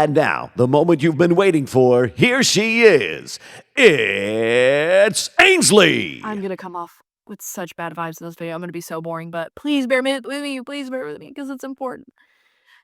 And now, the moment you've been waiting for, here she is. It's Ainsley! I'm gonna come off with such bad vibes in this video. I'm gonna be so boring, but please bear with me. Please bear with me, because it's important.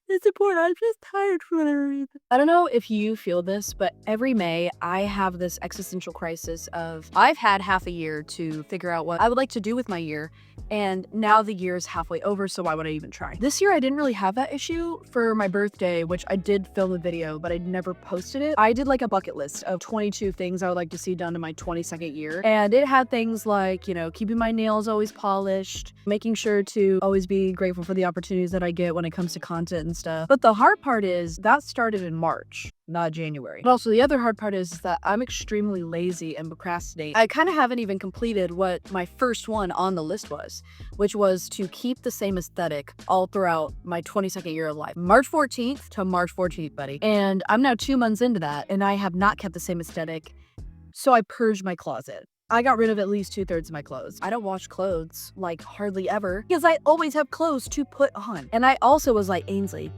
It's important. I'm just tired for whatever reason. I don't know if you feel this, but every May, I have this existential crisis of I've had half a year to figure out what I would like to do with my year, and now the year is halfway over, so why would I even try? This year, I didn't really have that issue. For my birthday, which I did film a video, but I never posted it, I did like a bucket list of 22 things I would like to see done in my 22nd year, and it had things like, you know, keeping my nails always polished, making sure to always be grateful for the opportunities that I get when it comes to content and stuff. But the hard part is that started in March, not January. But also the other hard part is that I'm extremely lazy and procrastinate. I kind of haven't even completed what my first one on the list was, which was to keep the same aesthetic all throughout my 22nd year of life. March 14th to March 14th, buddy. And I'm now 2 months into that, and I have not kept the same aesthetic. So I purged my closet. I got rid of at least 2/3 of my clothes. I don't wash clothes, like, hardly ever, because I always have clothes to put on. And I also was like, Ainsley,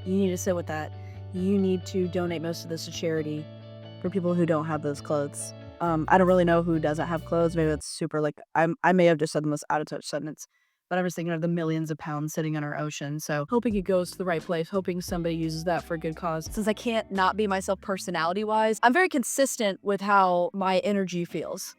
you need to sit with that. You need to donate most of this to charity for people who don't have those clothes. I don't really know who doesn't have clothes. Maybe it's super, like, I may have just said the most out-of-touch sentence, but I'm just thinking of the millions of pounds sitting on our ocean. So hoping it goes to the right place, hoping somebody uses that for a good cause. Since I can't not be myself personality-wise, I'm very consistent with how my energy feels.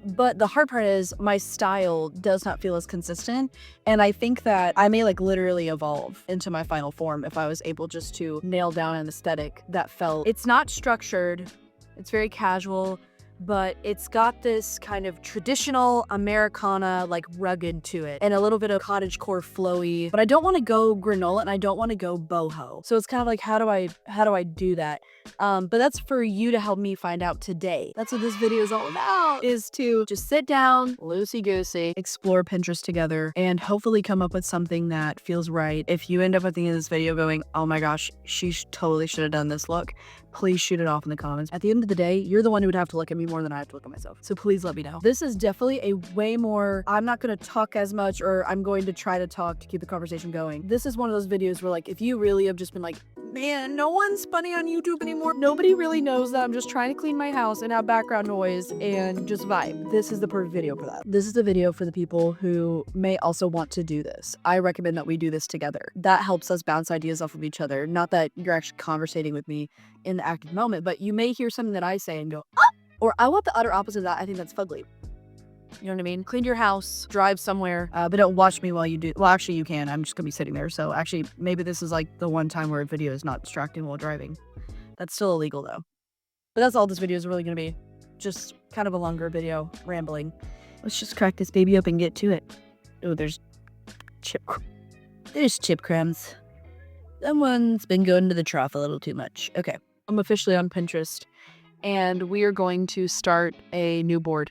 But the hard part is my style does not feel as consistent, and I think that I may like literally evolve into my final form if I was able just to nail down an aesthetic that felt, it's not structured, it's very casual, but it's got this kind of traditional Americana, like, rugged to it, and a little bit of cottagecore flowy, but I don't want to go granola and I don't want to go boho. So it's kind of like, how do I do that? But that's for you to help me find out today. That's what this video is all about, is to just sit down, loosey-goosey, explore Pinterest together, and hopefully come up with something that feels right. If you end up at the end of this video going, oh my gosh, she totally should have done this look, please shoot it off in the comments. At the end of the day, you're the one who would have to look at me more than I have to look at myself. So please let me know. This is definitely a way more, I'm not going to talk as much, or I'm going to try to talk to keep the conversation going. This is one of those videos where, like, if you really have just been like, man, no one's funny on YouTube anymore. Nobody really knows that I'm just trying to clean my house and have background noise and just vibe. This is the perfect video for that. This is the video for the people who may also want to do this. I recommend that we do this together. That helps us bounce ideas off of each other. Not that you're actually conversating with me in the active moment, but you may hear something that I say and go, ah! Or I want the utter opposite of that. I think that's fugly. You know what I mean? Clean your house, drive somewhere, but don't watch me while you do. Well, actually you can. I'm just gonna be sitting there. So actually, maybe this is like the one time where a video is not distracting while driving. That's still illegal though. But that's all this video is really gonna be. Just kind of a longer video, rambling. Let's just crack this baby up and get to it. Oh, there's chip crumbs. Someone's been going to the trough a little too much. Okay, I'm officially on Pinterest, and we are going to start a new board.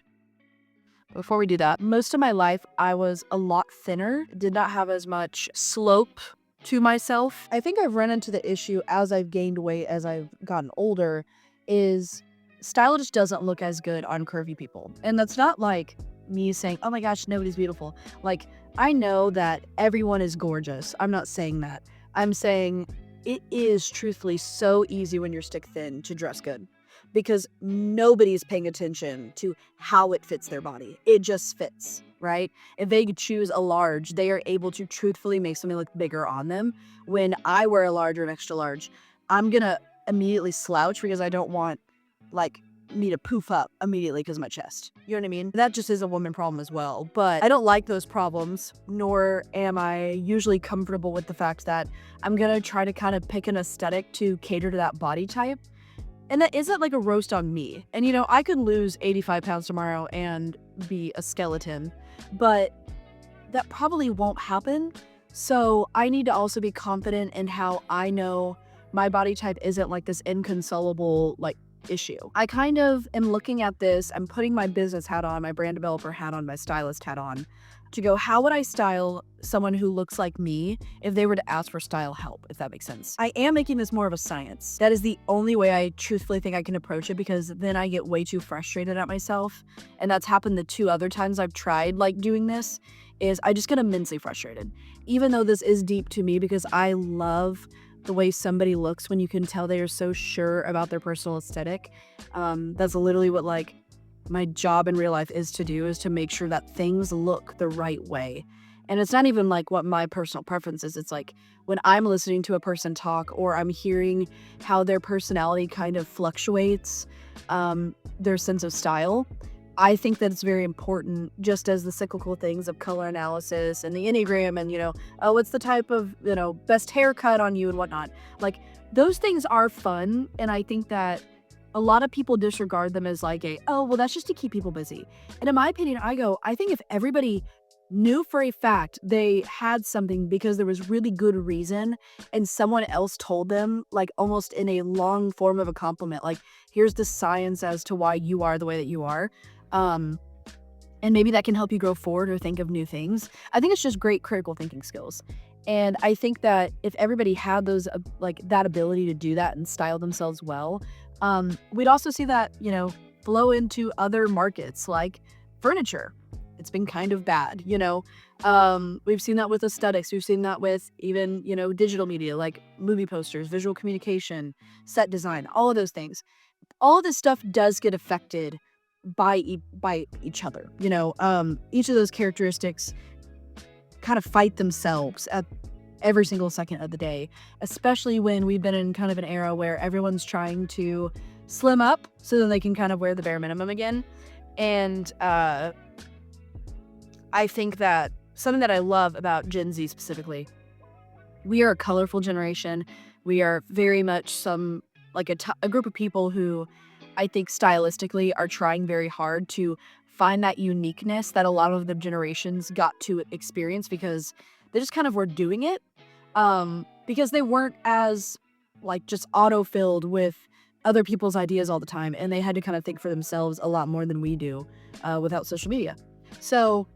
Before we do that, most of my life, I was a lot thinner, did not have as much slope to myself. I think I've run into the issue as I've gained weight, as I've gotten older, is style just doesn't look as good on curvy people. And that's not like me saying, oh my gosh, nobody's beautiful. Like, I know that everyone is gorgeous. I'm not saying that. I'm saying it is truthfully so easy when you're stick thin to dress good, because nobody's paying attention to how it fits their body. It just fits, right? If they choose a large, they are able to truthfully make something look bigger on them. When I wear a large or an extra large, I'm gonna immediately slouch because I don't want, like, me to poof up immediately because of my chest. You know what I mean? That just is a woman problem as well. But I don't like those problems, nor am I usually comfortable with the fact that I'm gonna try to kind of pick an aesthetic to cater to that body type. And that isn't like a roast on me. And you know, I could lose 85 pounds tomorrow and be a skeleton, but that probably won't happen. So I need to also be confident in how I know my body type isn't like this inconsolable, like, issue. I kind of am looking at this, I'm putting my business hat on, my brand developer hat on, my stylist hat on, to go, how would I style someone who looks like me if they were to ask for style help, if that makes sense. I am making this more of a science. That is the only way I truthfully think I can approach it, because then I get way too frustrated at myself. And that's happened the 2 other times I've tried like doing this, is I just get immensely frustrated. Even though this is deep to me, because I love the way somebody looks when you can tell they are so sure about their personal aesthetic. That's literally what like my job in real life is to do, is to make sure that things look the right way. And it's not even like what my personal preference is. It's like when I'm listening to a person talk, or I'm hearing how their personality kind of fluctuates, their sense of style. I think that it's very important, just as the cyclical things of color analysis and the Enneagram and, oh, what's the type of, best haircut on you and whatnot. Like, those things are fun. And I think that a lot of people disregard them as like oh, well, that's just to keep people busy. And in my opinion, I think if everybody knew for a fact they had something because there was really good reason, and someone else told them, like almost in a long form of a compliment, like, here's the science as to why you are the way that you are. And maybe that can help you grow forward or think of new things. I think it's just great critical thinking skills. And I think that if everybody had those, like that ability to do that and style themselves well, we'd also see that, flow into other markets like furniture. It's been kind of bad, we've seen that with aesthetics. We've seen that with even, digital media, like movie posters, visual communication, set design, all of those things. All of this stuff does get affected by each other. Each of those characteristics kind of fight themselves at every single second of the day, especially when we've been in kind of an era where everyone's trying to slim up so then they can kind of wear the bare minimum again. And I think that something that I love about Gen Z specifically, we are a colorful generation. We are very much a group of people who I think stylistically are trying very hard to find that uniqueness that a lot of the generations got to experience because they just kind of were doing it because they weren't as like just auto-filled with other people's ideas all the time, and they had to kind of think for themselves a lot more than we do without social media. So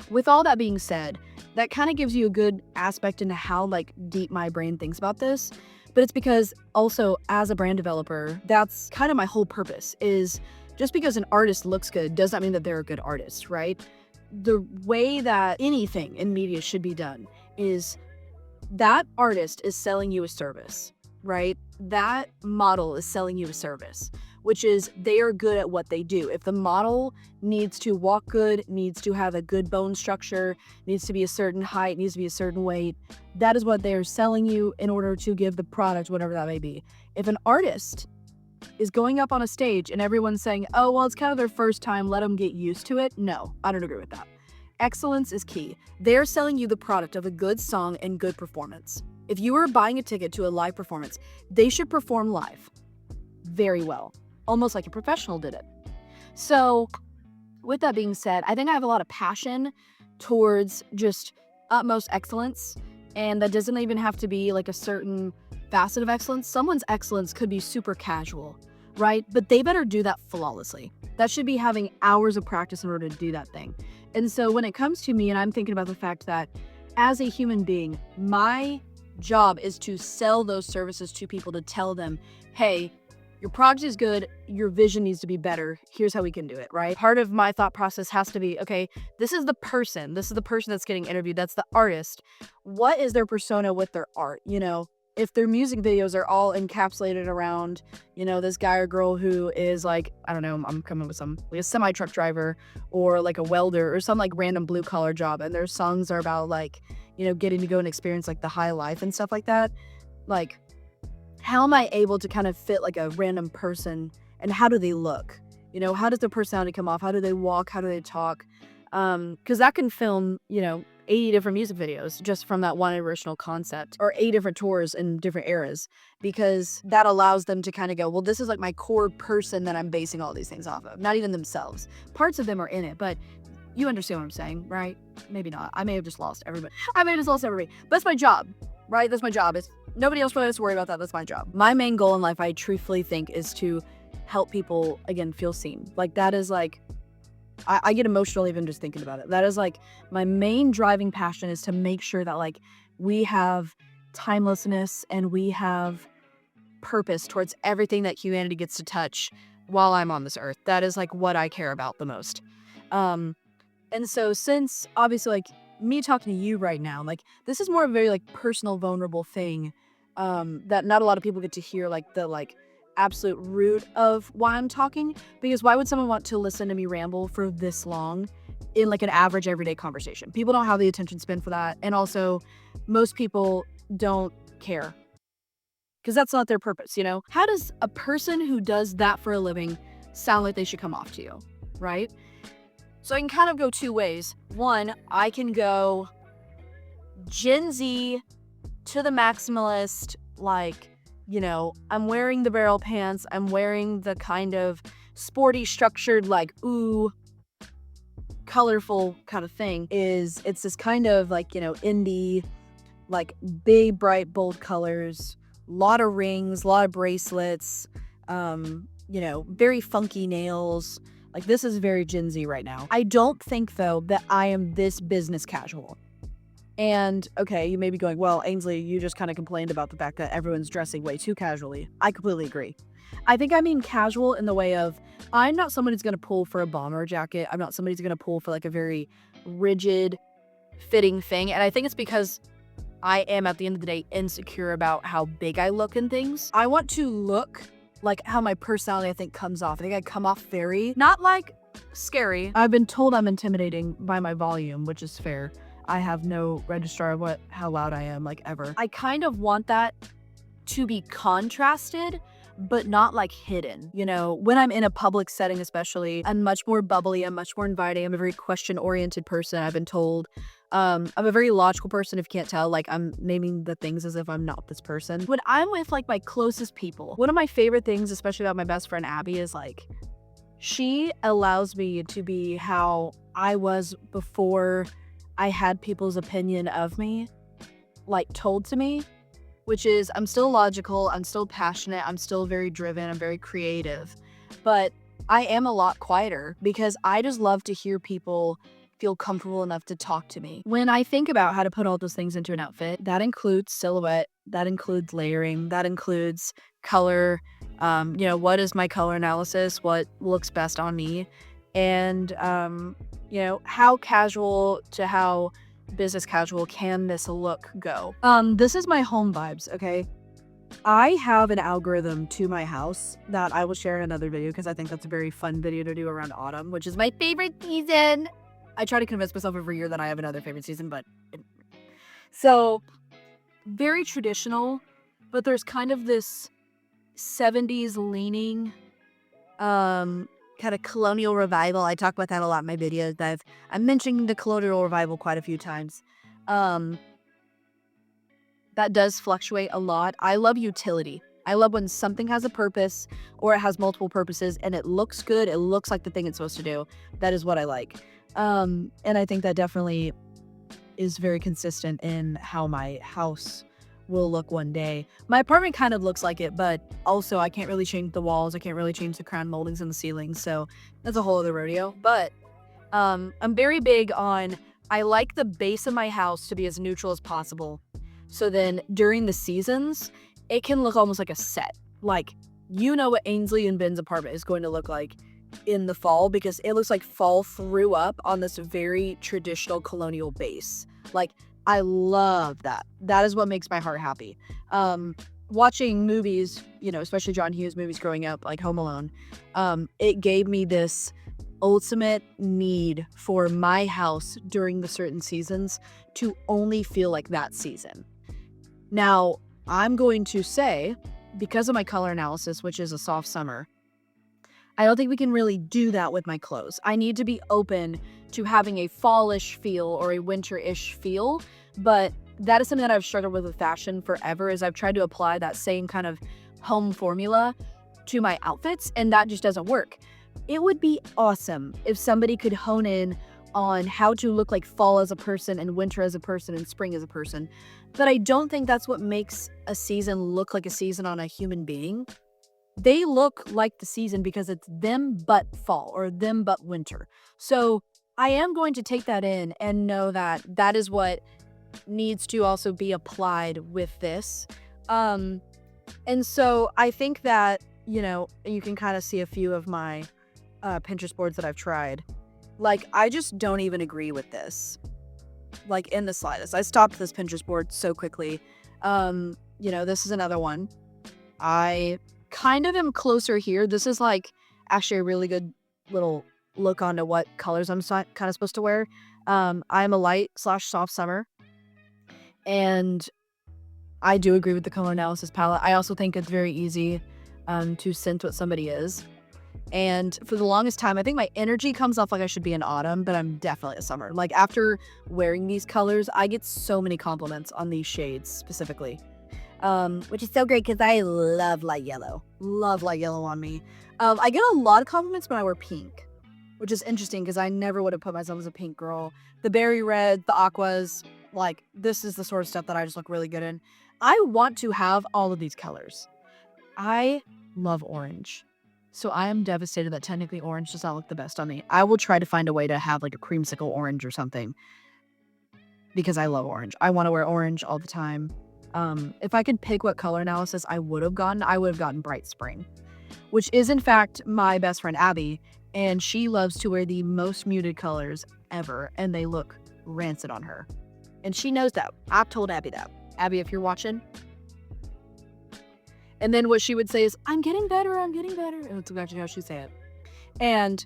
with all that being said, that kind of gives you a good aspect into how like deep my brain thinks about this. But it's because also as a brand developer, that's kind of my whole purpose, is just because an artist looks good does not mean that they're a good artist, right? The way that anything in media should be done is that artist is selling you a service, right? That model is selling you a service, which is they are good at what they do. If the model needs to walk good, needs to have a good bone structure, needs to be a certain height, needs to be a certain weight, that is what they are selling you in order to give the product, whatever that may be. If an artist is going up on a stage and everyone's saying, oh, well, it's kind of their first time, let them get used to it. No, I don't agree with that. Excellence is key. They're selling you the product of a good song and good performance. If you are buying a ticket to a live performance, they should perform live very well, almost like a professional did it. So with that being said, I think I have a lot of passion towards just utmost excellence. And that doesn't even have to be like a certain facet of excellence. Someone's excellence could be super casual, right? But they better do that flawlessly. That should be having hours of practice in order to do that thing. And so when it comes to me, and I'm thinking about the fact that as a human being, my job is to sell those services to people, to tell them, hey, your product is good, your vision needs to be better, here's how we can do it, right? Part of my thought process has to be, okay, this is the person that's getting interviewed, that's the artist. What is their persona with their art? If their music videos are all encapsulated around, this guy or girl who is like, I don't know, I'm coming with like a semi-truck driver or like a welder or some like random blue collar job, and their songs are about like, getting to go and experience like the high life and stuff like that. Like, how am I able to kind of fit like a random person, and how do they look? How does their personality come off? How do they walk? How do they talk? Because that can film, 80 different music videos just from that one original concept, or 8 different tours in different eras, because that allows them to kind of go, well, this is like my core person that I'm basing all these things off of. Not even themselves. Parts of them are in it, but you understand what I'm saying, right? Maybe not. I may have just lost everybody. But that's my job, right? That's my job. It's nobody else really has to worry about that. That's my job. My main goal in life, I truthfully think, is to help people, again, feel seen. Like, that is like, I get emotional even just thinking about it. That is like my main driving passion, is to make sure that like we have timelessness and we have purpose towards everything that humanity gets to touch while I'm on this earth. That is like what I care about the most. And so since obviously like me talking to you right now, like this is more of a very like personal, vulnerable thing. that not a lot of people get to hear, like the absolute root of why I'm talking, because why would someone want to listen to me ramble for this long in like an average everyday conversation? People don't have the attention span for that. And also most people don't care because that's not their purpose, you know? How does a person who does that for a living sound like they should come off to you, right? So I can kind of go two ways. One, I can go Gen Z to the maximalist, like, you know, I'm wearing the barrel pants, I'm wearing the kind of sporty structured, like, ooh, colorful kind of thing. It's this kind of like, you know, indie, like big, bright, bold colors, lot of rings, lot of bracelets, you know, very funky nails. Like, this is very Gen Z right now. I don't think, though, that I am this business casual. And, okay, you may be going, well, Ainsley, you just kind of complained about the fact that everyone's dressing way too casually. I completely agree. I think I mean casual in the way of, I'm not someone who's going to pull for a bomber jacket. I'm not somebody who's going to pull for like a very rigid fitting thing. And I think it's because I am, at the end of the day, insecure about how big I look in things. I want to look like how my personality, I think, comes off. I think I come off very, not like scary. I've been told I'm intimidating by my volume, which is fair. I have no registrar of how loud I am, like, ever. I kind of want that to be contrasted, but not like hidden. You know, when I'm in a public setting, especially, I'm much more bubbly, I'm much more inviting, I'm a very question-oriented person, I've been told. I'm a very logical person, if you can't tell. Like, I'm naming the things as if I'm not this person. When I'm with like my closest people, one of my favorite things, especially about my best friend Abby, is like, she allows me to be how I was before I had people's opinion of me, like, told to me, which is I'm still logical, I'm still passionate, I'm still very driven, I'm very creative, but I am a lot quieter because I just love to hear people feel comfortable enough to talk to me. When I think about how to put all those things into an outfit, that includes silhouette, that includes layering, that includes color, you know, what is my color analysis, what looks best on me, and you know, how casual to how business casual can this look go? This is my home vibes, okay? I have an algorithm to my house that I will share in another video because I think that's a very fun video to do around autumn, which is my favorite season. I try to convince myself every year that I have another favorite season, but so very traditional, but there's kind of this 70s leaning kind of colonial revival. I talk about that a lot in my videos. I'm mentioning the colonial revival quite a few times. That does fluctuate a lot. I love utility. I love when something has a purpose or it has multiple purposes and it looks good. It looks like the thing it's supposed to do. That is what I like. And I think that definitely is very consistent in how my house will look one day. My apartment kind of looks like it, but also I can't really change the walls. I can't really change the crown moldings in the ceiling. So that's a whole other rodeo. But I'm very big on, I like the base of my house to be as neutral as possible. So then during the seasons, it can look almost like a set. Like, you know what Ainsley and Ben's apartment is going to look like in the fall because it looks like fall threw up on this very traditional colonial base. Like, I love that. That is what makes my heart happy. Watching movies, you know, especially John Hughes movies growing up, like Home Alone, it gave me this ultimate need for my house during the certain seasons to only feel like that season. Now, I'm going to say, because of my color analysis, which is a soft summer, I don't think we can really do that with my clothes. I need to be open to having a fallish feel or a winter-ish feel, but that is something that I've struggled with fashion forever, is I've tried to apply that same kind of home formula to my outfits, and that just doesn't work. It would be awesome if somebody could hone in on how to look like fall as a person and winter as a person and spring as a person, but I don't think that's what makes a season look like a season on a human being. They look like the season because it's them but fall or them but winter. So I am going to take that in and know that that is what needs to also be applied with this. And so I think that, you know, you can kind of see a few of my Pinterest boards that I've tried. Like, I just don't even agree with this, like, in the slightest. I stopped this Pinterest board so quickly. This is another one. I kind of am closer here. This is like actually a really good little look onto what colors I'm kind of supposed to wear. I'm a light/soft summer, and I do agree with the color analysis palette. I also think it's very easy to sense what somebody is. And for the longest time, I think my energy comes off like I should be in autumn, but I'm definitely a summer. Like after wearing these colors, I get so many compliments on these shades specifically. Which is so great because I love light yellow. Love light yellow on me. I get a lot of compliments when I wear pink, which is interesting because I never would have put myself as a pink girl. The berry red, the aquas, like this is the sort of stuff that I just look really good in. I want to have all of these colors. I love orange. So I am devastated that technically orange does not look the best on me. I will try to find a way to have like a creamsicle orange or something because I love orange. I want to wear orange all the time. If I could pick what color analysis I would have gotten Bright Spring, which is in fact my best friend Abby, and she loves to wear the most muted colors ever, and they look rancid on her. And she knows that. I've told Abby that. Abby, if you're watching. And then what she would say is, I'm getting better. And that's actually how she say it. And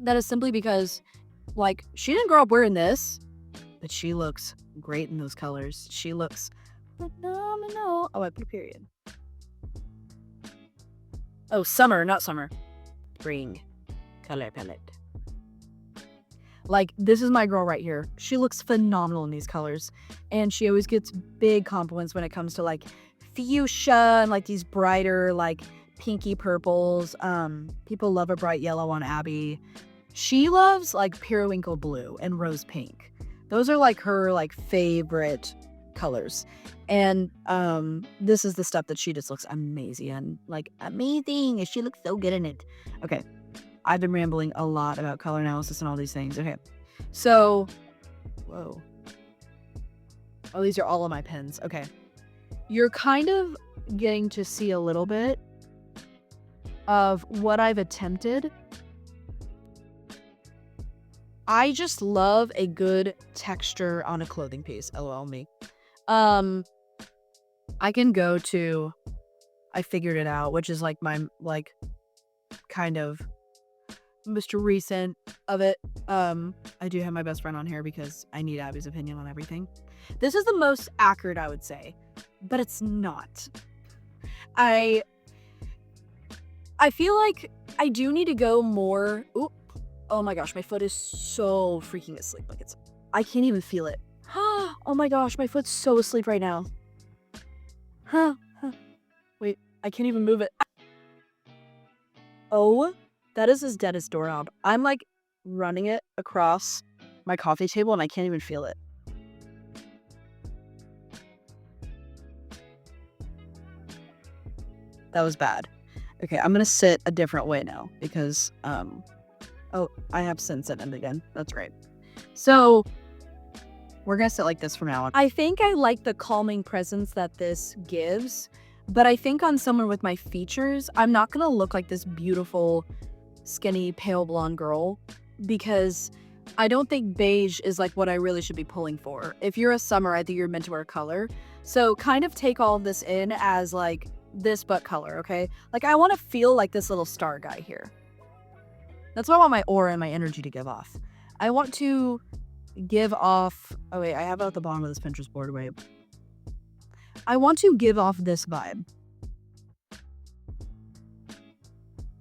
that is simply because, like, she didn't grow up wearing this, but she looks great in those colors. She looks phenomenal. Oh, I put a period. Oh, summer, not summer. Spring color palette. Like, this is my girl right here. She looks phenomenal in these colors. And she always gets big compliments when it comes to, like, fuchsia and, like, these brighter, like, pinky purples. People love a bright yellow on Abby. She loves, like, periwinkle blue and rose pink. Those are, like, her, like, favorite colors. And this is the stuff that she just looks amazing in. Like, amazing. She looks so good in it. Okay. I've been rambling a lot about color analysis and all these things. Okay. So, whoa. Oh, these are all of my pens. Okay. You're kind of getting to see a little bit of what I've attempted. I just love a good texture on a clothing piece. LOL me. I can go to I figured it out, which is like my like kind of Mr. Recent of it. I do have my best friend on here because I need Abby's opinion on everything. This is the most accurate, I would say, but it's not. I feel like I do need to go more. Ooh, oh my gosh, my foot is so freaking asleep. Like I can't even feel it. Oh my gosh, my foot's so asleep right now. Wait, I can't even move it. Oh, that is as dead as doorknob. I'm like running it across my coffee table and I can't even feel it. That was bad. Okay, I'm gonna sit a different way now because oh, I have since it again. That's great. So we're gonna sit like this from now on. I think I like the calming presence that this gives, but I think on someone with my features, I'm not gonna look like this beautiful, skinny, pale blonde girl because I don't think beige is like what I really should be pulling for. If you're a summer, I think you're meant to wear color. So kind of take all of this in as like this but color, okay? Like I want to feel like this little star guy here. That's what I want my aura and my energy to give off. I want to give off, oh wait, I have it at the bottom of this Pinterest board, wait. I want to give off this vibe.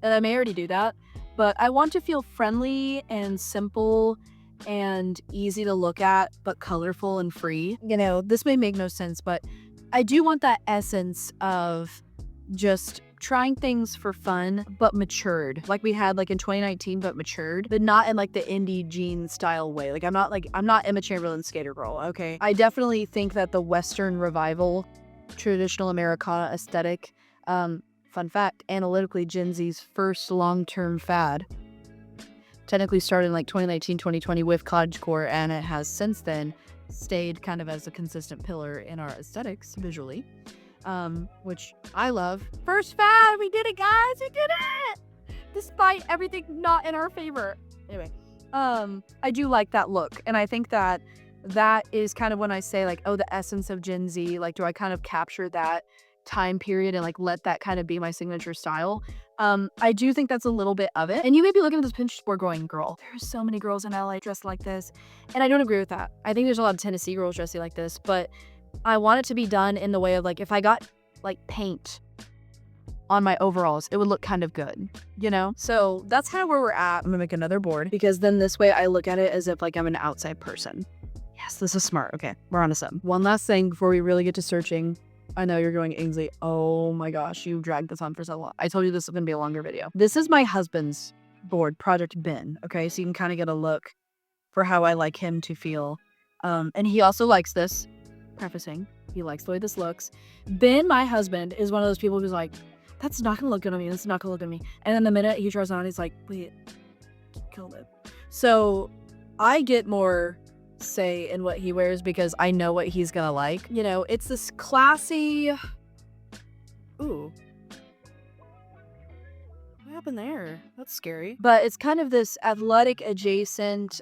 And I may already do that, but I want to feel friendly and simple and easy to look at, but colorful and free. You know, this may make no sense, but I do want that essence of just trying things for fun, but matured. Like we had like in 2019, but matured, but not in like the indie jean style way. Like I'm not Emma Chamberlain skater girl, okay? I definitely think that the Western revival, traditional Americana aesthetic, fun fact, analytically, Gen Z's first long-term fad technically started in like 2019, 2020 with cottagecore, and it has since then stayed kind of as a consistent pillar in our aesthetics visually, which I love. First fad, we did it, guys, we did it! Despite everything not in our favor. Anyway, I do like that look, and I think that that is kind of when I say like, oh, the essence of Gen Z, like, do I kind of capture that time period and like let that kind of be my signature style? I do think that's a little bit of it. And you may be looking at this Pinterest board going, girl, there's so many girls in LA dressed like this. And I don't agree with that. I think there's a lot of Tennessee girls dressing like this, but I want it to be done in the way of like, if I got like paint on my overalls, it would look kind of good, you know? So that's kind of where we're at. I'm gonna make another board because then this way I look at it as if like I'm an outside person. Yes, this is smart. Okay, we're on to something. One last thing before we really get to searching. I know you're going, Ainsley, oh my gosh, you dragged this on for so long. I told you this was gonna be a longer video. This is my husband's board, Project Ben, okay? So you can kind of get a look for how I like him to feel. And he also likes this, prefacing, he likes the way this looks. Ben, my husband, is one of those people who's like, that's not gonna look good on me, that's not gonna look good on me. And then the minute he tries on, he's like, wait, killed it. So I get more say in what he wears because I know what he's gonna like. You know, it's this classy, ooh, what happened there? That's scary. But it's kind of this athletic adjacent,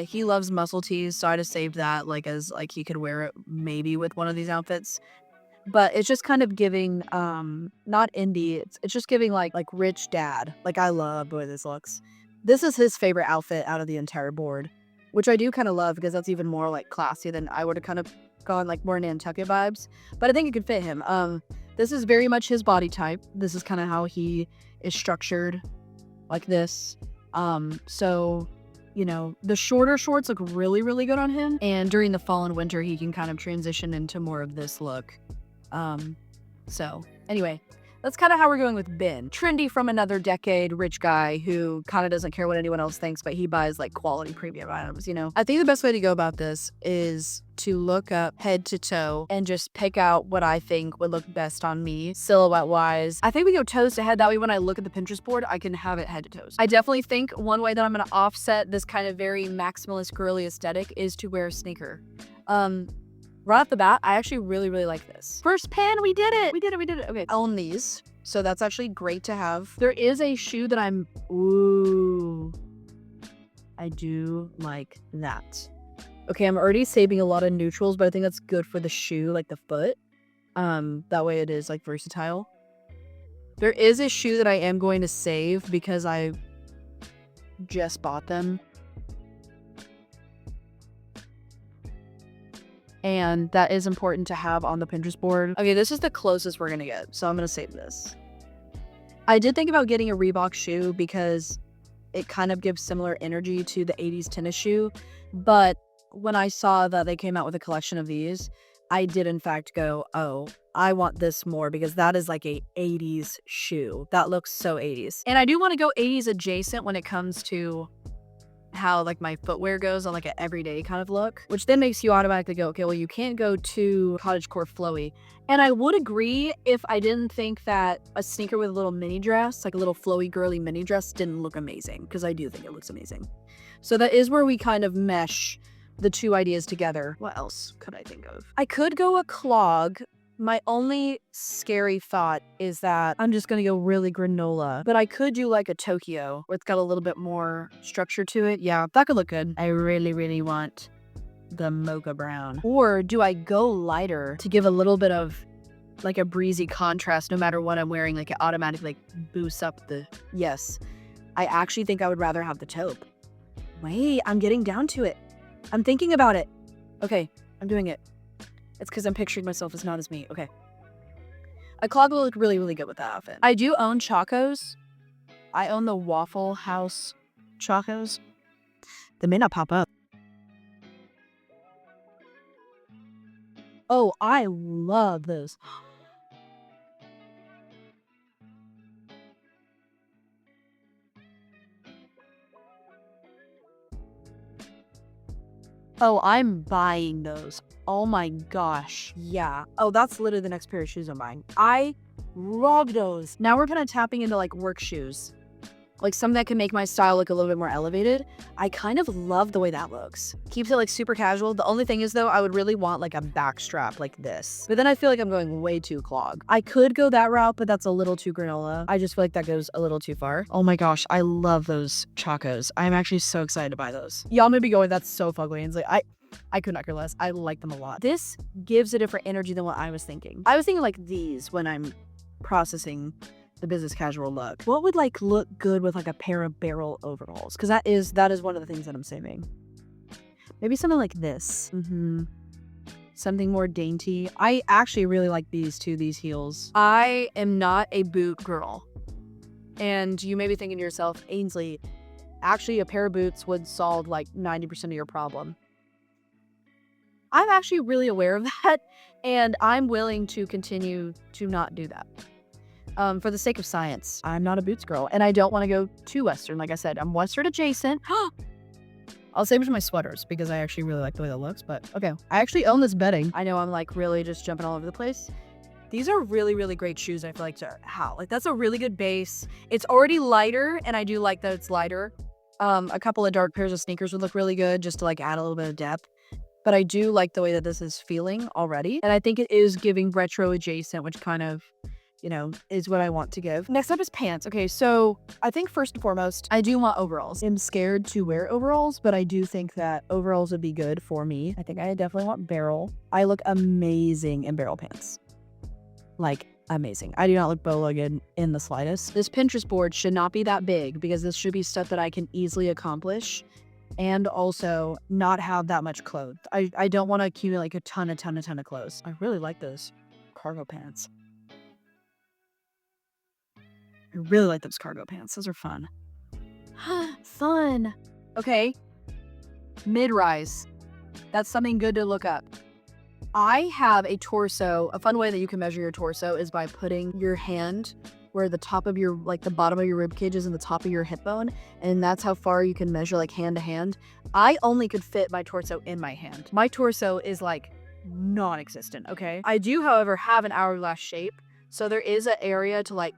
he loves muscle tees, so I just saved that like as like he could wear it maybe with one of these outfits. But it's just kind of giving, not indie, it's just giving like rich dad. Like, I love the way this looks. This is his favorite outfit out of the entire board, which I do kind of love because that's even more like classy than I would have kind of gone like more Nantucket vibes. But I think it could fit him. This is very much his body type. This is kind of how he is structured, like this. So, you know, the shorter shorts look really, really good on him. And during the fall and winter, he can kind of transition into more of this look. So anyway, that's kind of how we're going with Ben. Trendy from another decade, rich guy who kind of doesn't care what anyone else thinks, but he buys like quality premium items, you know? I think the best way to go about this is to look up head to toe and just pick out what I think would look best on me, silhouette wise. I think we go toes to head. That way when I look at the Pinterest board, I can have it head to toes. I definitely think one way that I'm gonna offset this kind of very maximalist girly aesthetic is to wear a sneaker. Right off the bat, I actually really, really like this. First pen, we did it. We did it. Okay, I own these. So that's actually great to have. There is a shoe that ooh, I do like that. Okay, I'm already saving a lot of neutrals, but I think that's good for the shoe, like the foot. That way it is like versatile. There is a shoe that I am going to save because I just bought them. And that is important to have on the Pinterest board. Okay, this is the closest we're gonna get, so I'm gonna save this. I did think about getting a Reebok shoe because it kind of gives similar energy to the 80s tennis shoe, but when I saw that they came out with a collection of these, I did in fact go, oh, I want this more because that is like a 80s shoe. That looks so 80s. And I do want to go 80s adjacent when it comes to how like my footwear goes on like an everyday kind of look, which then makes you automatically go, okay, well, you can't go too cottagecore flowy. And I would agree if I didn't think that a sneaker with a little mini dress, like a little flowy girly mini dress, didn't look amazing, because I do think it looks amazing. So that is where we kind of mesh the two ideas together. What else could I think of? I could go a clog. My only scary thought is that I'm just gonna go really granola, but I could do like a Tokyo where it's got a little bit more structure to it. Yeah, that could look good. I really, really want the mocha brown. Or do I go lighter to give a little bit of like a breezy contrast no matter what I'm wearing? Like it automatically like boosts up the, yes. I actually think I would rather have the taupe. Wait, I'm getting down to it. I'm thinking about it. Okay, I'm doing it. It's because I'm picturing myself as not as me. Okay. A clog will look really, really good with that outfit. I do own Chacos. I own the Waffle House Chacos. They may not pop up. Oh, I love those. Oh, I'm buying those. Oh my gosh. Yeah. Oh, that's literally the next pair of shoes I'm buying. I love those. Now we're kind of tapping into like work shoes. Like something that can make my style look a little bit more elevated. I kind of love the way that looks. Keeps it like super casual. The only thing is though, I would really want like a back strap like this. But then I feel like I'm going way too clog. I could go that route, but that's a little too granola. I just feel like that goes a little too far. Oh my gosh, I love those Chacos. I'm actually so excited to buy those. Y'all may be going, that's so fugly. And it's like, I could not care less. I like them a lot. This gives a different energy than what I was thinking. I was thinking like these when I'm processing the business casual look. What would like look good with like a pair of barrel overalls? Because that is one of the things that I'm saving. Maybe something like this. Something more dainty. I actually really like these too, these heels. I am not a boot girl. And you may be thinking to yourself, Ainsley, actually a pair of boots would solve like 90% of your problem. I'm actually really aware of that, and I'm willing to continue to not do that. For the sake of science, I'm not a boots girl, and I don't want to go too Western. Like I said, I'm Western adjacent. I'll save it for my sweaters because I actually really like the way that looks, but okay. I actually own this bedding. I know I'm like really just jumping all over the place. These are really, really great shoes. I feel like that's a really good base. It's already lighter, and I do like that it's lighter. A couple of dark pairs of sneakers would look really good just to like add a little bit of depth. But I do like the way that this is feeling already. And I think it is giving retro adjacent, which kind of, you know, is what I want to give. Next up is pants. Okay, so I think first and foremost, I do want overalls. I'm scared to wear overalls, but I do think that overalls would be good for me. I think I definitely want barrel. I look amazing in barrel pants. Like, amazing. I do not look bow-legged in the slightest. This Pinterest board should not be that big because this should be stuff that I can easily accomplish and also not have that much clothes. I don't want to accumulate a ton of clothes. I really like those cargo pants. I really like those cargo pants. Those are fun. Fun. Okay. Mid-rise. That's something good to look up. I have a torso. A fun way that you can measure your torso is by putting your hand where the top of your, like the bottom of your rib cage is in the top of your hip bone. And that's how far you can measure like hand to hand. I only could fit my torso in my hand. My torso is like non-existent, okay? I do, however, have an hourglass shape. So there is an area to like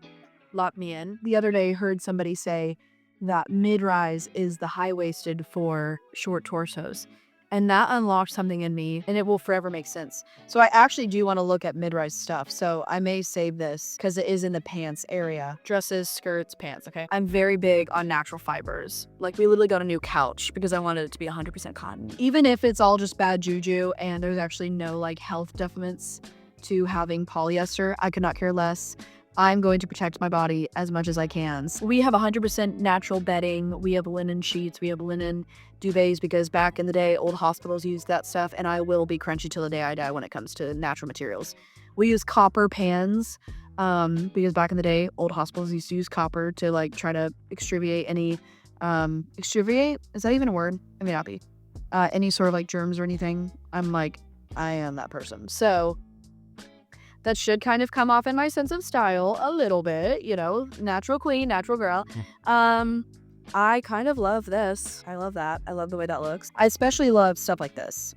lock me in. The other day I heard somebody say that mid-rise is the high-waisted for short torsos. And that unlocked something in me, and it will forever make sense. So I actually do want to look at mid-rise stuff. So I may save this because it is in the pants area. Dresses, skirts, pants, okay? I'm very big on natural fibers. Like we literally got a new couch because I wanted it to be 100% cotton. Even if it's all just bad juju and there's actually no like health detriments to having polyester, I could not care less. I'm going to protect my body as much as I can. We have 100% natural bedding. We have linen sheets. We have linen duvets because back in the day, old hospitals used that stuff, and I will be crunchy till the day I die when it comes to natural materials. We use copper pans because back in the day, old hospitals used to use copper to like try to extriviate any, extriviate? Is that even a word? It may not be. Any sort of like germs or anything. I'm like, I am that person. So that should kind of come off in my sense of style a little bit, you know, natural queen, natural girl. I kind of love this. I love that. I love the way that looks. I especially love stuff like this,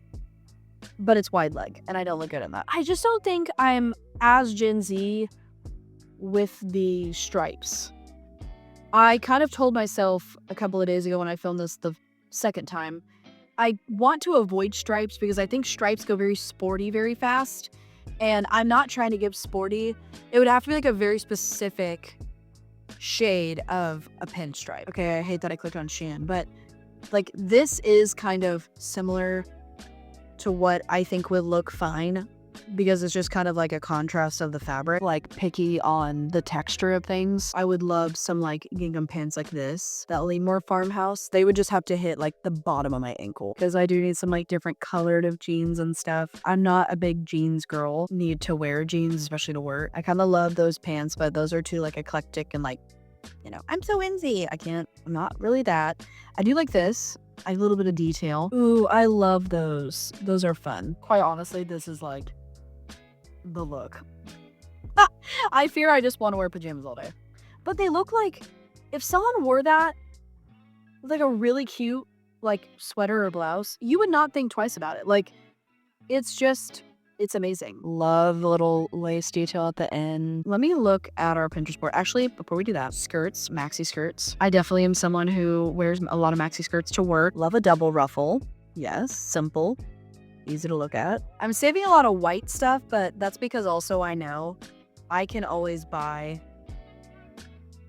but it's wide leg and I don't look good in that. I just don't think I'm as Gen Z with the stripes. I kind of told myself a couple of days ago when I filmed this the second time, I want to avoid stripes because I think stripes go very sporty very fast. And I'm not trying to give sporty. It would have to be like a very specific shade of a pinstripe. Okay, I hate that I clicked on Shein, but like this is kind of similar to what I think would look fine because it's just kind of like a contrast of the fabric. Like picky on the texture of things. I would love some like gingham pants like this that lean more farmhouse. They would just have to hit like the bottom of my ankle because I do need some like different colored of jeans and stuff. I'm not a big jeans girl. Need to wear jeans, especially to work. I kind of love those pants, but those are too like eclectic and like, you know, I'm so Winzy. I'm not really that. I do like this. A little bit of detail. Ooh, I love those. Those are fun. Quite honestly, this is like the look. I fear I just want to wear pajamas all day. But they look like if someone wore that with like a really cute like sweater or blouse, you would not think twice about it. Like it's amazing. Love the little lace detail at the end. Let me look at our Pinterest board. Actually, before we do that, skirts, maxi skirts. I definitely am someone who wears a lot of maxi skirts to work. Love a double ruffle. Yes, simple. Easy to look at. I'm saving a lot of white stuff, but that's because also I know I can always buy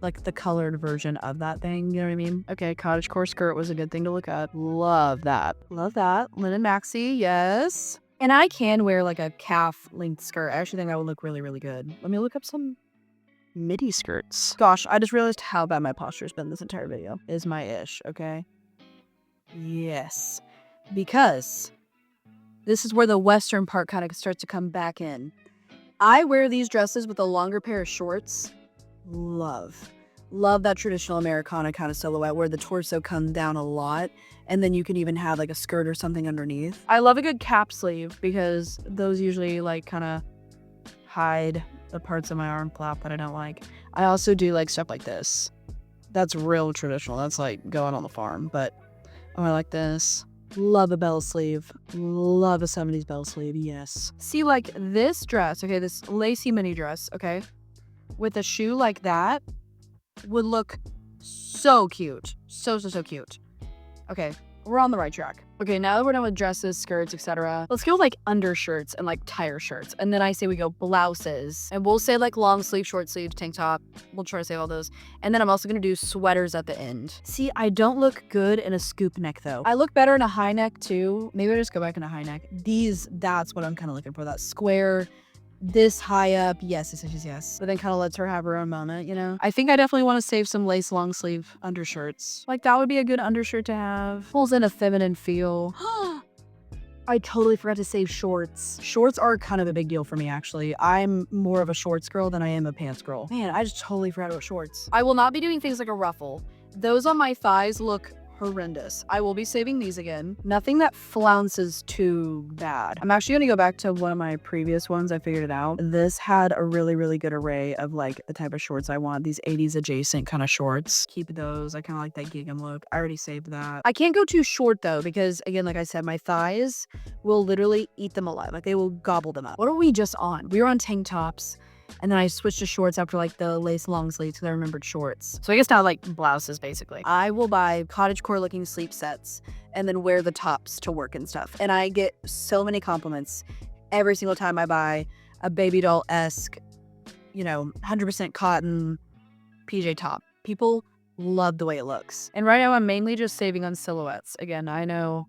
like the colored version of that thing. You know what I mean? Okay, cottagecore skirt was a good thing to look at. Love that. Love that. Linen maxi, yes. And I can wear like a calf length skirt. I actually think that would look really, really good. Let me look up some midi skirts. Gosh, I just realized how bad my posture's been this entire video. Is my ish, okay? Yes. Because this is where the Western part kind of starts to come back in. I wear these dresses with a longer pair of shorts. Love that traditional Americana kind of silhouette where the torso comes down a lot and then you can even have like a skirt or something underneath. I love a good cap sleeve because those usually like kind of hide the parts of my arm flap that I don't like. I also do like stuff like this. That's real traditional. That's like going on the farm, but oh, I like this. Love a bell sleeve. Love a 70s bell sleeve, yes. See, like this dress, okay, this lacy mini dress, okay, with a shoe like that would look so cute. So cute. Okay, we're on the right track. Okay, now that we're done with dresses, skirts, etc., let's go with like undershirts and like tire shirts. And then I say we go blouses. And we'll say like long sleeve, short sleeve, tank top. We'll try to save all those. And then I'm also gonna do sweaters at the end. See, I don't look good in a scoop neck though. I look better in a high neck too. Maybe I just go back in a high neck. That's what I'm kind of looking for. That square, this high up, yes. But then kind of lets her have her own moment, you know? I think I definitely want to save some lace long sleeve undershirts. Like that would be a good undershirt to have. Pulls in a feminine feel. I totally forgot to save shorts. Shorts are kind of a big deal for me, actually. I'm more of a shorts girl than I am a pants girl. Man, I just totally forgot about shorts. I will not be doing things like a ruffle. Those on my thighs look horrendous. I will be saving these again. Nothing that flounces too bad. I'm actually gonna go back to one of my previous ones. I figured it out. This had a really, really good array of like the type of shorts I want. These 80s adjacent kind of shorts. Keep those. I kind of like that gingham look. I already saved that. I can't go too short though, because again, like I said, my thighs will literally eat them alive. Like they will gobble them up. What are we just on? We were on tank tops. And then I switched to shorts after like the lace long sleeves because I remembered shorts. So I guess now like blouses basically. I will buy cottagecore looking sleep sets and then wear the tops to work and stuff. And I get so many compliments every single time I buy a baby doll-esque, 100% cotton PJ top. People love the way it looks. And right now I'm mainly just saving on silhouettes. Again, I know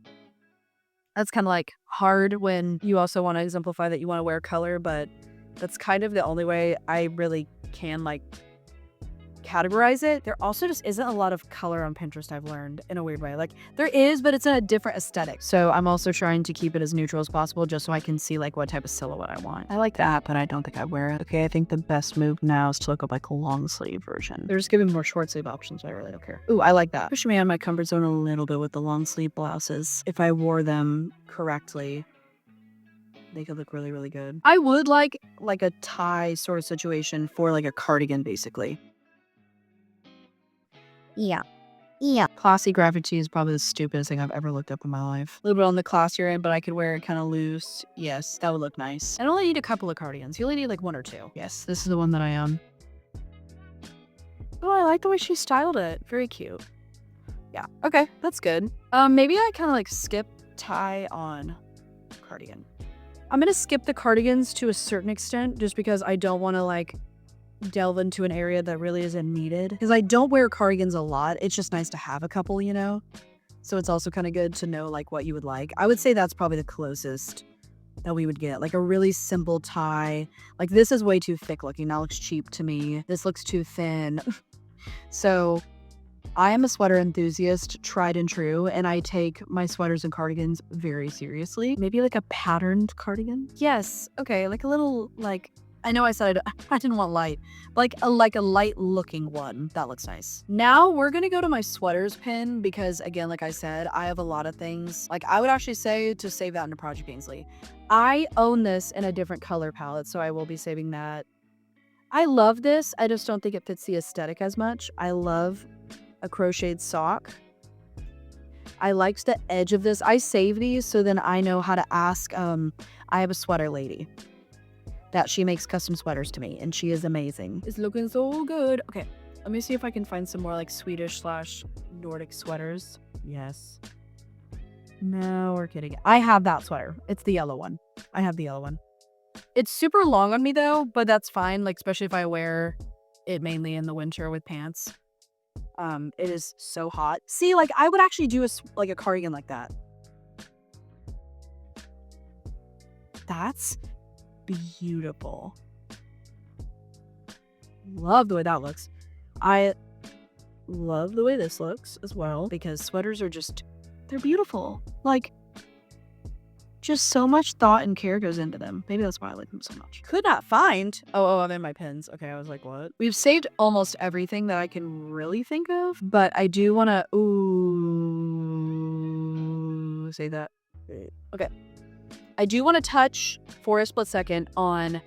that's kind of like hard when you also want to exemplify that you want to wear color, but that's kind of the only way I really can like categorize it. There also just isn't a lot of color on Pinterest, I've learned, in a weird way. Like there is, but it's in a different aesthetic. So I'm also trying to keep it as neutral as possible just so I can see like what type of silhouette I want. I like that, but I don't think I'd wear it. Okay, I think the best move now is to look up like a long sleeve version. They're just giving more short sleeve options, but I really don't care. Ooh, I like that. Pushing me out of my comfort zone a little bit with the long sleeve blouses. If I wore them correctly, they could look really, really good. I would like a tie sort of situation for like a cardigan, basically. Yeah. Classy graphic tee is probably the stupidest thing I've ever looked up in my life. A little bit on the classier end, but I could wear it kind of loose. Yes, that would look nice. I only need a couple of cardigans. You only need like one or two. Yes, this is the one that I own. Oh, I like the way she styled it. Very cute. Yeah, okay, that's good. Maybe I kind of like skip tie on cardigan. I'm gonna skip the cardigans to a certain extent just because I don't want to like delve into an area that really isn't needed. Because I don't wear cardigans a lot. It's just nice to have a couple, So it's also kind of good to know like what you would like. I would say that's probably the closest that we would get. Like a really simple tie. Like this is way too thick looking. That looks cheap to me. This looks too thin. So I am a sweater enthusiast, tried and true, and I take my sweaters and cardigans very seriously. Maybe like a patterned cardigan? Yes, okay, like a little, like, I know I said I didn't want light, but like a light looking one. That looks nice. Now we're gonna go to my sweaters pin because again, like I said, I have a lot of things. Like I would actually say to save that into Project Ainsley. I own this in a different color palette, so I will be saving that. I love this, I just don't think it fits the aesthetic as much. I love a crocheted sock. I liked the edge of this. I save these so then I know how to ask. I have a sweater lady that she makes custom sweaters to me and she is amazing. It's looking so good. Okay, let me see if I can find some more like Swedish/Nordic sweaters. Yes. No, we're kidding. I have that sweater. It's the yellow one. I have the yellow one. It's super long on me though, but that's fine. Like especially if I wear it mainly in the winter with pants. It is so hot. See, like I would actually do like a cardigan like that. That's beautiful. Love the way that looks. I love the way this looks as well, because sweaters are just, they're beautiful. Like, just so much thought and care goes into them. Maybe that's why I like them so much. Could not find. Oh, I'm in my pins. Okay, I was like, what? We've saved almost everything that I can really think of, but I do want to. Ooh, say that. Okay. I do want to touch for a split second on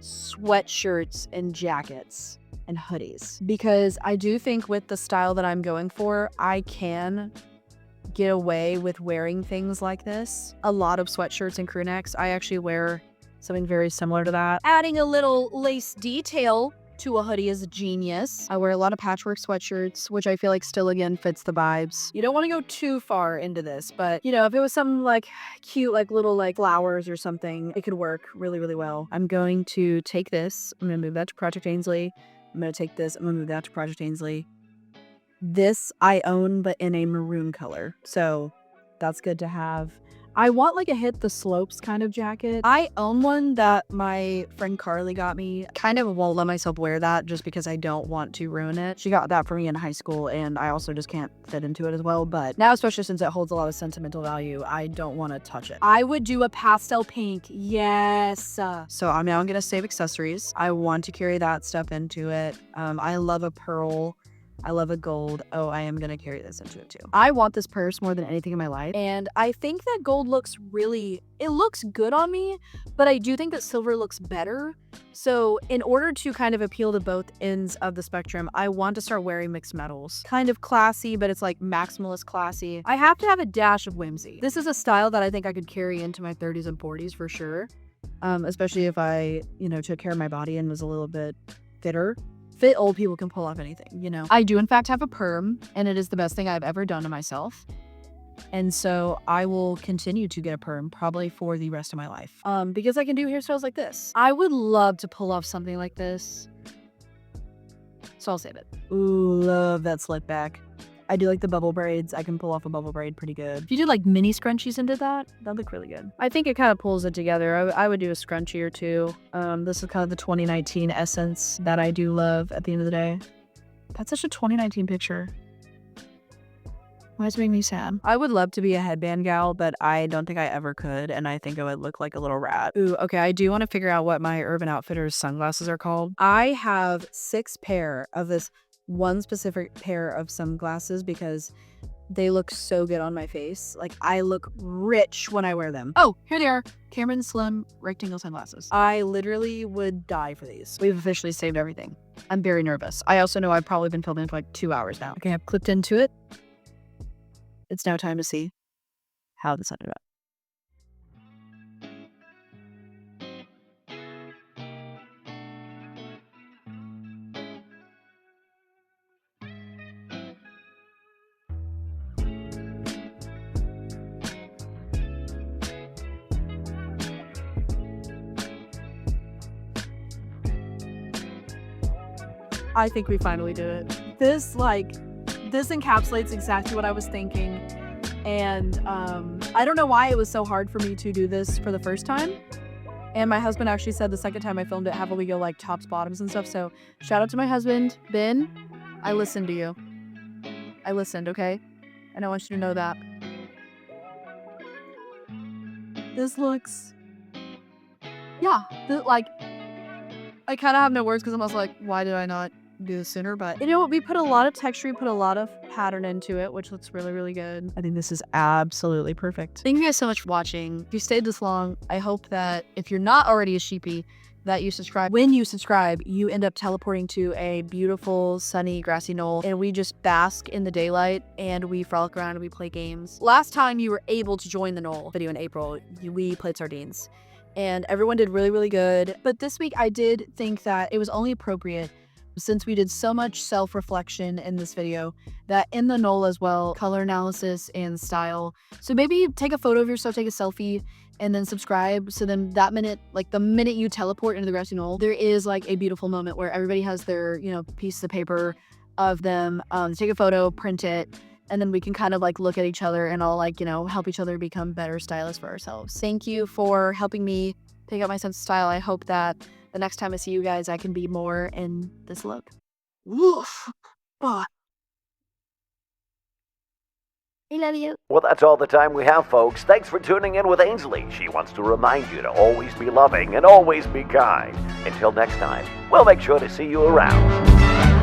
sweatshirts and jackets and hoodies, because I do think with the style that I'm going for, I can get away with wearing things like this. A lot of sweatshirts and crew necks. I actually wear something very similar to that. Adding a little lace detail to a hoodie is genius. I wear a lot of patchwork sweatshirts, which I feel like still again fits the vibes. You don't want to go too far into this, but you know, if it was something like cute, like little like flowers or something, it could work really, really well. I'm going to take this. I'm going to move that to Project Ainsley. I'm going to take this. I'm going to move that to Project Ainsley. This I own, but in a maroon color. So that's good to have. I want like a Hit the Slopes kind of jacket. I own one that my friend Carly got me. Kind of won't let myself wear that just because I don't want to ruin it. She got that for me in high school and I also just can't fit into it as well. But now, especially since it holds a lot of sentimental value, I don't want to touch it. I would do a pastel pink. Yes. So I'm now going to save accessories. I want to carry that stuff into it. I love a pearl. I love a gold. Oh, I am going to carry this into it too. I want this purse more than anything in my life. And I think that gold looks it looks good on me, but I do think that silver looks better. So in order to kind of appeal to both ends of the spectrum, I want to start wearing mixed metals. Kind of classy, but it's like maximalist classy. I have to have a dash of whimsy. This is a style that I think I could carry into my 30s and 40s for sure. Especially if I, took care of my body and was a little bit fitter. Fit old people can pull off anything, I do in fact have a perm, and it is the best thing I've ever done to myself. And so I will continue to get a perm probably for the rest of my life. Because I can do hairstyles like this. I would love to pull off something like this. So I'll save it. Ooh, love that slick back. I do like the bubble braids. I can pull off a bubble braid pretty good. If you did like mini scrunchies and did that, that'd look really good. I think it kind of pulls it together. I would do a scrunchie or two. This is kind of the 2019 essence that I do love at the end of the day. That's such a 2019 picture. Why does it make me sad? I would love to be a headband gal, but I don't think I ever could, and I think I would look like a little rat. Ooh, okay, I do want to figure out what my Urban Outfitters sunglasses are called. I have 6 pair of this one specific pair of sunglasses because they look so good on my face. Like, I look rich when I wear them. Oh, here they are. Cameron Slim rectangle sunglasses. I literally would die for these. We've officially saved everything. I'm very nervous. I also know I've probably been filming for like 2 hours now. Okay, I've clipped into it. It's now time to see how this ended up. I think we finally did it. This encapsulates exactly what I was thinking. And I don't know why it was so hard for me to do this for the first time. And my husband actually said the second time I filmed it, how about we go like tops, bottoms and stuff. So shout out to my husband, Ben. I listened to you. I listened, okay? And I want you to know that. This looks, I kind of have no words because I'm also like, why did I not do this sooner? But you know what? We put a lot of texture, we put a lot of pattern into it, which looks really, really good. I think this is absolutely perfect. Thank you guys so much for watching. If you stayed this long, I hope that if you're not already a sheepy, that you subscribe. When you subscribe, you end up teleporting to a beautiful, sunny, grassy knoll, and we just bask in the daylight, and we frolic around and we play games. Last time you were able to join the knoll video in April, we played sardines, and everyone did really, really good. But this week, I did think that it was only appropriate, since we did so much self-reflection in this video, that in the knoll as well, color analysis and style. So maybe take a photo of yourself, take a selfie, and then subscribe. So then that minute, like the minute you teleport into the grassy knoll, there is like a beautiful moment where everybody has their, piece of paper of them, take a photo, print it, and then we can kind of like look at each other and all like, help each other become better stylists for ourselves. Thank you for helping me pick up my sense of style. I hope that the next time I see you guys, I can be more in this look. Woof. Oh. I love you. Well, that's all the time we have, folks. Thanks for tuning in with Ainsley. She wants to remind you to always be loving and always be kind. Until next time, we'll make sure to see you around.